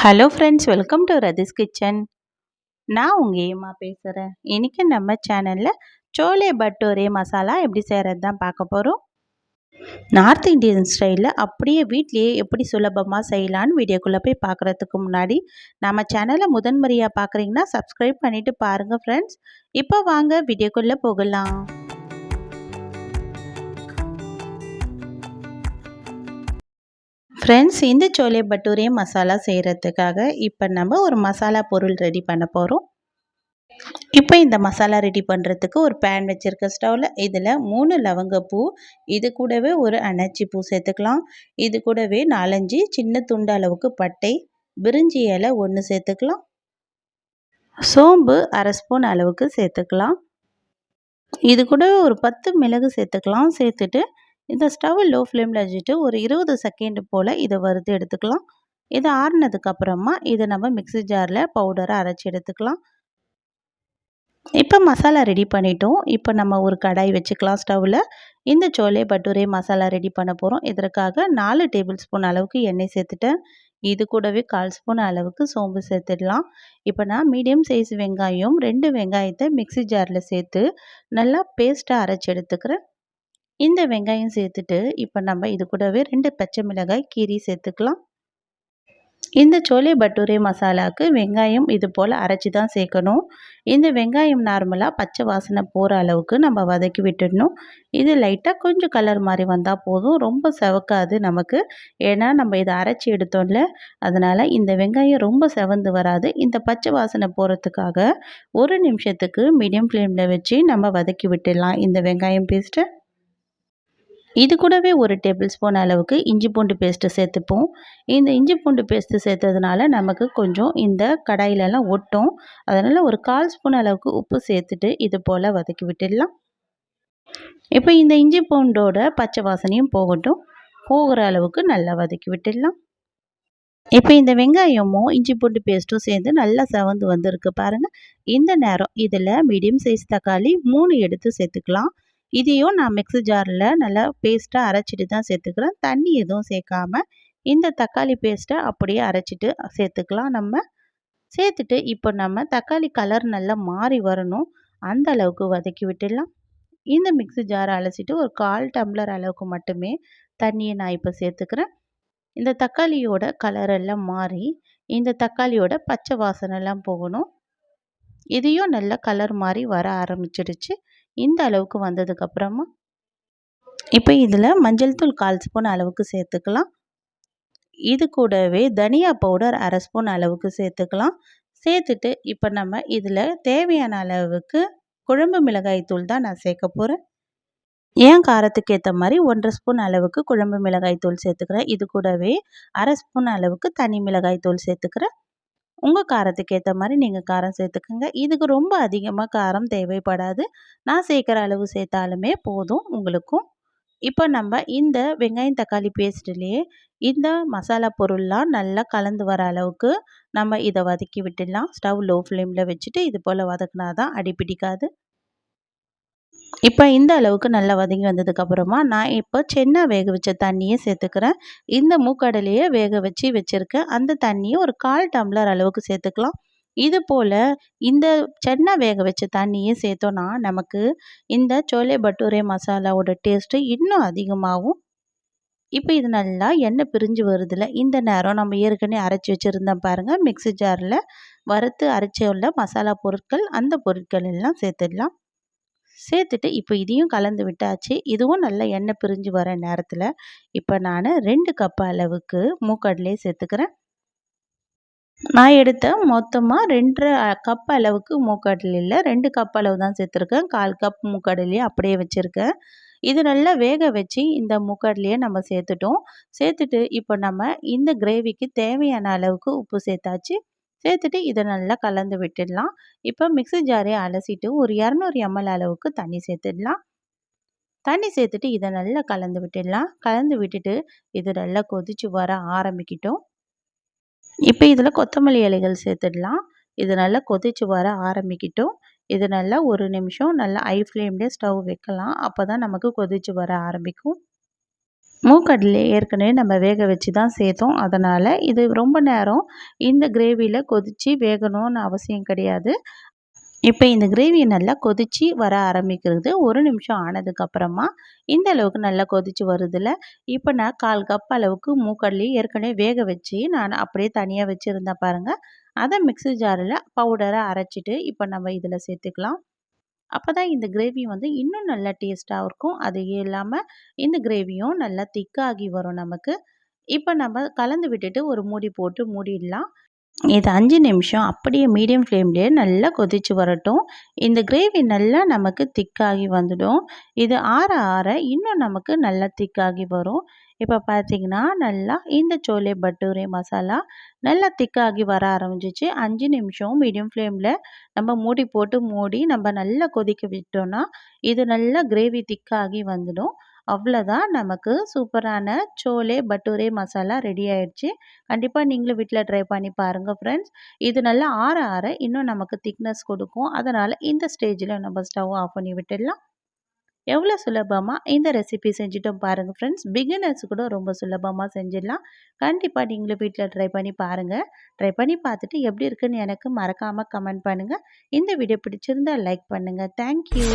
Hello friends, welcome to Rathi's kitchen. நான் உங்கள் ஏமா பேசுகிறேன். இன்றைக்கி நம்ம சேனலில் சோலே பட்டோரே மசாலா எப்படி செய்கிறது தான் பார்க்க போகிறோம். நார்த் இந்தியன் ஸ்டைலில் அப்படியே வீட்லேயே எப்படி சுலபமாக செய்யலான்னு வீடியோக்குள்ளே போய் பார்க்குறதுக்கு முன்னாடி நம்ம சேனலை முதன்முறையாக பார்க்குறீங்கன்னா சப்ஸ்கிரைப் பண்ணிவிட்டு பாருங்கள் ஃப்ரெண்ட்ஸ். இப்போ வாங்க வீடியோக்குள்ளே போகலாம். ஃப்ரெண்ட்ஸ், இந்த சோலே பட்டூரே மசாலா செய்கிறதுக்காக இப்போ நம்ம ஒரு மசாலா பொருள் ரெடி பண்ண போகிறோம். இப்போ இந்த மசாலா ரெடி பண்ணுறதுக்கு ஒரு பேன் வச்சுருக்க ஸ்டவ்வில் இதில் 3 லவங்கப்பூ, இது கூடவே ஒரு அன்னாச்சி பூ சேர்த்துக்கலாம். இது கூடவே 4-5 சின்ன துண்டு அளவுக்கு பட்டை, பிரிஞ்சி இலை 1 சேர்த்துக்கலாம். சோம்பு 1/2 ஸ்பூன் அளவுக்கு சேர்த்துக்கலாம். இது கூட ஒரு 10 மிளகு சேர்த்துக்கலாம். சேர்த்துட்டு இந்த ஸ்டவ் லோ ஃப்ளேமில் வச்சுட்டு ஒரு 20 செகண்ட் போல் இதை வறுத்து எடுத்துக்கலாம். இது ஆறுனதுக்கப்புறமா இதை நம்ம மிக்ஸி ஜாரில் பவுடரை அரைச்சி எடுத்துக்கலாம். இப்போ மசாலா ரெடி பண்ணிட்டோம். இப்போ நம்ம ஒரு கடாய் வச்சுக்கலாம் ஸ்டவ்வில். இந்த சோலே பட்டூரே மசாலா ரெடி பண்ண போகிறோம். இதற்காக 4 டேபிள் ஸ்பூன் அளவுக்கு எண்ணெய் சேர்த்துட்டேன். இது கூடவே 1/4 ஸ்பூன் அளவுக்கு சோம்பு சேர்த்துடலாம். இப்போ நான் மீடியம் சைஸ் வெங்காயம் 2 வெங்காயத்தை மிக்ஸி ஜாரில் சேர்த்து நல்லா பேஸ்ட்டாக அரைச்சி எடுத்துக்கிறேன். இந்த வெங்காயம் சேர்த்துட்டு இப்போ நம்ம இது கூடவே 2 பச்சை மிளகாய் கீரி சேர்த்துக்கலாம். இந்த சோலே பட்டூரே மசாலாவுக்கு வெங்காயம் இது போல் அரைச்சி தான் சேர்க்கணும். இந்த வெங்காயம் நார்மலாக பச்சை வாசனை போகிற அளவுக்கு நம்ம வதக்கி விட்டுடணும். இது லைட்டாக கொஞ்சம் கலர் மாதிரி வந்தால் போதும், ரொம்ப செவக்காது நமக்கு. ஏன்னா நம்ம இதை அரைச்சி எடுத்தோம்ல, அதனால் இந்த வெங்காயம் ரொம்ப செவந்து வராது. இந்த பச்சை வாசனை போகிறதுக்காக 1 நிமிஷத்துக்கு மீடியம் ஃப்ளேமில் வச்சு நம்ம வதக்கி விட்டுடலாம் இந்த வெங்காயம் பேஸ்ட்டை. இது கூடவே ஒரு டேபிள் ஸ்பூன் அளவுக்கு இஞ்சி பூண்டு பேஸ்ட்டு சேர்த்துப்போம். இந்த இஞ்சி பூண்டு பேஸ்ட்டு சேர்த்ததுனால நமக்கு கொஞ்சம் இந்த கடாயிலெல்லாம் ஒட்டும். அதனால் ஒரு 1/4 ஸ்பூன் அளவுக்கு உப்பு சேர்த்துட்டு இது போல் வதக்கி விட்டுடலாம். இப்போ இந்த இஞ்சி பூண்டோட பச்சை வாசனையும் போகட்டும். போகிற அளவுக்கு நல்லா வதக்கி விட்டுடலாம். இப்போ இந்த வெங்காயமும் இஞ்சி பூண்டு பேஸ்ட்டும் சேர்ந்து நல்லா செவந்து வந்திருக்கு பாருங்கள். இந்த நேரம் இதில் மீடியம் சைஸ் தக்காளி 3 எடுத்து சேர்த்துக்கலாம். இதையும் நான் மிக்ஸி ஜாரில் நல்லா பேஸ்ட்டாக அரைச்சிட்டு தான் சேர்த்துக்கிறேன். தண்ணி எதுவும் சேர்க்காம இந்த தக்காளி பேஸ்ட்டை அப்படியே அரைச்சிட்டு சேர்த்துக்கலாம் நம்ம. சேர்த்துட்டு இப்போ நம்ம தக்காளி கலர் நல்லா மாறி வரணும், அந்த அளவுக்கு வதக்கி விட்டுடலாம். இந்த மிக்ஸி ஜாரை அலசிட்டு ஒரு 1/4 டம்ளர் அளவுக்கு மட்டுமே தண்ணியை நான் இப்போ சேர்த்துக்கிறேன். இந்த தக்காளியோட கலரெல்லாம் மாறி இந்த தக்காளியோட பச்சை வாசனைலாம் போகணும். இதையும் நல்ல கலர் மாதிரி வர ஆரம்பிச்சிடுச்சு. இந்த அளவுக்கு வந்ததுக்கப்புறமா இப்போ இதில் மஞ்சள் தூள் 1/4 ஸ்பூன் அளவுக்கு சேர்த்துக்கலாம். இது கூடவே தனியா பவுடர் 1/2 ஸ்பூன் அளவுக்கு சேர்த்துக்கலாம். சேர்த்துட்டு இப்போ நம்ம இதில் தேவையான அளவுக்கு குழம்பு மிளகாய் தூள் தான் நான் சேர்க்க போகிறேன். ஏன் காரத்துக்கு ஏற்ற மாதிரி 1/2 ஸ்பூன் அளவுக்கு குழம்பு மிளகாய் தூள் சேர்த்துக்கிறேன். இது கூடவே 1/2 ஸ்பூன் அளவுக்கு தனி மிளகாய் தூள் சேர்த்துக்கிறேன். உங்கள் காரத்துக்கு ஏற்ற மாதிரி நீங்கள் காரம் சேர்த்துக்கோங்க. இதுக்கு ரொம்ப அதிகமாக காரம் தேவைப்படாது. நான் சேர்க்குற அளவு சேர்த்தாலுமே போதும் உங்களுக்கும். இப்போ நம்ம இந்த வெங்காயம் தக்காளி பேஸ்ட்லேயே இந்த மசாலா பொருள்லாம் நல்லா கலந்து வர அளவுக்கு நம்ம இதை வதக்கி விட்டுடலாம். ஸ்டவ் லோ ஃப்ளேமில் வச்சுட்டு இது போல் வதக்குனா தான் அடி பிடிக்காது. இப்போ இந்த அளவுக்கு நல்லா வதங்கி வந்ததுக்கப்புறமா நான் இப்போ சென்னா வேக வச்ச தண்ணியை சேர்த்துக்கிறேன். இந்த மூக்கடலையை வேக வச்சு வச்சுருக்கேன். அந்த தண்ணியை ஒரு 1/4 டம்ளர் அளவுக்கு சேர்த்துக்கலாம். இது போல் இந்த சென்னா வேக வச்ச தண்ணியை சேர்த்தோன்னா நமக்கு இந்த சோலே பட்டூரே மசாலாவோட டேஸ்ட்டு இன்னும் அதிகமாகும். இப்போ இது நல்லா எண்ணெய் பிரிஞ்சு வருதுல்ல, இந்த நேரம் நம்ம ஏற்கனவே அரைச்சி வச்சுருந்தோம் பாருங்கள் மிக்ஸி ஜாரில் வறுத்து அரைச்சி உள்ள மசாலா பொருட்கள், அந்த பொருட்கள் எல்லாம் சேர்த்துடலாம். சேர்த்துட்டு இப்போ இதையும் கலந்து விட்டாச்சு. இதுவும் நல்லா எண்ணெய் பிரிஞ்சு வர நேரத்தில் இப்போ நான் 2 கப் அளவுக்கு மூக்கடலையை சேர்த்துக்கிறேன். நான் எடுத்த மொத்தமாக 2½ கப் அளவுக்கு மூக்கடலையில் 2 கப் அளவு தான் சேர்த்துருக்கேன். 1/4 கப் மூக்கடலையை அப்படியே வச்சுருக்கேன். இது நல்லா வேக வச்சு இந்த மூக்கடலையை நம்ம சேர்த்துட்டோம். சேர்த்துட்டு இப்போ நம்ம இந்த கிரேவிக்கு தேவையான அளவுக்கு உப்பு சேர்த்தாச்சு. சேர்த்துட்டு இதை நல்லா கலந்து விட்டுடலாம். இப்போ மிக்ஸி ஜாரை அலசிட்டு ஒரு 200 ml அளவுக்கு தண்ணி சேர்த்துடலாம். தண்ணி சேர்த்துட்டு இதை நல்லா கலந்து விட்டுடலாம். கலந்து விட்டுட்டு இது நல்லா கொதிச்சு வர ஆரம்பிக்கட்டும். இப்போ இதில் கொத்தமல்லி இலைகள் சேர்த்துடலாம். இது நல்லா கொதிச்சு வர ஆரம்பிக்கட்டும். இது நல்லா 1 நிமிஷம் நல்லா ஹை ஃப்ளேம்லேயே ஸ்டவ் வைக்கலாம். அப்போ தான் நமக்கு கொதிச்சு வர ஆரம்பிக்கும். மூக்கடலை ஏற்கனவே நம்ம வேக வச்சு தான் சேர்த்தோம். அதனால் இது ரொம்ப நேரம் இந்த கிரேவியில் கொதித்து வேகணும்னு அவசியம் கிடையாது. இப்போ இந்த கிரேவி நல்லா கொதித்து வர ஆரம்பிக்கிறது. 1 நிமிஷம் ஆனதுக்கப்புறமா இந்த அளவுக்கு நல்லா கொதித்து வருதுல்ல, இப்போ நான் 1/4 கப் அளவுக்கு மூக்கடலையும் ஏற்கனவே வேக வச்சு நான் அப்படியே தனியாக வச்சுருந்தேன் பாருங்கள். அதை மிக்ஸி ஜாரில் பவுடரை அரைச்சிட்டு இப்போ நம்ம இதில் சேர்த்துக்கலாம். அப்போ தான் இந்த கிரேவி வந்து இன்னும் நல்லா டேஸ்ட்டாக இருக்கும். அது இல்லாமல் இந்த கிரேவியும் நல்லா திக்காகி வரும் நமக்கு. இப்போ நம்ம கலந்து விட்டுட்டு ஒரு மூடி போட்டு மூடிடலாம். இது 5 நிமிஷம் அப்படியே மீடியம் ஃப்ளேம்லேயே நல்லா கொதித்து வரட்டும். இந்த கிரேவி நல்லா நமக்கு திக்காகி வந்துடும். இது ஆற ஆற இன்னும் நமக்கு நல்லா திக்காகி வரும். இப்போ பார்த்தீங்கன்னா நல்லா இந்த சோலே பட்டூரே மசாலா நல்லா திக்காகி வர ஆரம்பிச்சிச்சு. 5 நிமிஷம் மீடியம் ஃப்ளேமில் நம்ம மூடி போட்டு மூடி நம்ம நல்லா கொதிக்க விட்டோம்னா இது நல்லா கிரேவி திக்காகி வந்துடும். அவ்வளோதான், நமக்கு சூப்பரான சோலே பட்டூரே மசாலா ரெடி ஆயிடுச்சு. கண்டிப்பாக நீங்களும் வீட்டில் ட்ரை பண்ணி பாருங்கள் ஃப்ரெண்ட்ஸ். இது நல்லா ஆற ஆற இன்னும் நமக்கு திக்னஸ் கொடுக்கும். அதனால் இந்த ஸ்டேஜில் நம்ம ஸ்டவ் ஆஃப் பண்ணி விட்டுடலாம். எவ்வளோ சுலபமாக இந்த ரெசிபி செஞ்சுட்டோம் பாருங்கள் ஃப்ரெண்ட்ஸ். பிகினர்ஸ் கூட ரொம்ப சுலபமாக செஞ்சிடலாம். கண்டிப்பாக நீங்களும் வீட்டில் ட்ரை பண்ணி பாருங்கள். ட்ரை பண்ணி பார்த்துட்டு எப்படி இருக்குன்னு எனக்கு மறக்காமல் கமெண்ட் பண்ணுங்கள். இந்த வீடியோ பிடிச்சிருந்தால் லைக் பண்ணுங்கள். தேங்க்யூ.